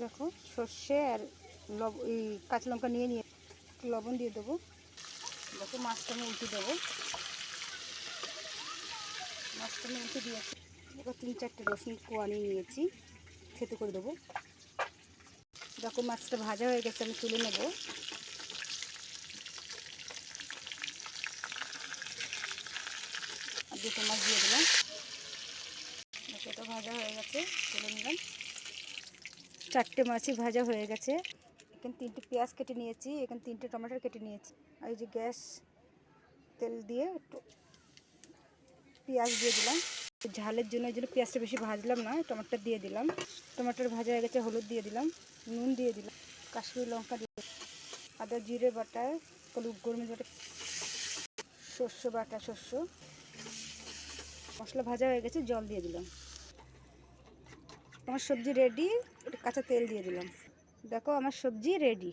দেখো সর্ষে আর কাঁচা লঙ্কা নিয়ে লবণ দিয়ে দেবো। দেখো মাছটা আমি উল্টে দেবো। মাছটা আমি উল্টে দিয়েছি। এবার 3-4টে রসুন কোয়া নিয়েছি, থেতো করে দেবো। দেখো মাছটা ভাজা হয়ে গেছে, আমি তুলে নেব। আর 2টো মাছ দিয়ে দিলাম। এটা ভাজা হয়ে গেছে, তুলে নিলাম। 4টে মাছই ভাজা হয়ে গেছে। এখানে 3টে পেঁয়াজ কেটে নিয়েছি, এখানে 3টে টমেটো কেটে নিয়েছি। আর এই যে গ্যাস তেল দিয়ে একটু পেঁয়াজ দিয়ে দিলাম। ঝালের জন্য পেঁয়াজটা বেশি ভাজলাম না, টমেটো দিয়ে দিলাম। টমেটোর ভাজা হয়ে গেছে, হলুদ দিয়ে দিলাম, নুন দিয়ে দিলাম, কাশ্মীরি লঙ্কা দিয়ে আদা জিরে বাটা, গোলমরিচ বাটা, শস্য বাটা, মশলা ভাজা হয়ে গেছে, জল দিয়ে দিলাম। আমার সবজি রেডি। একটু কাঁচা তেল দিয়ে দিলাম। দেখো আমার সবজি রেডি।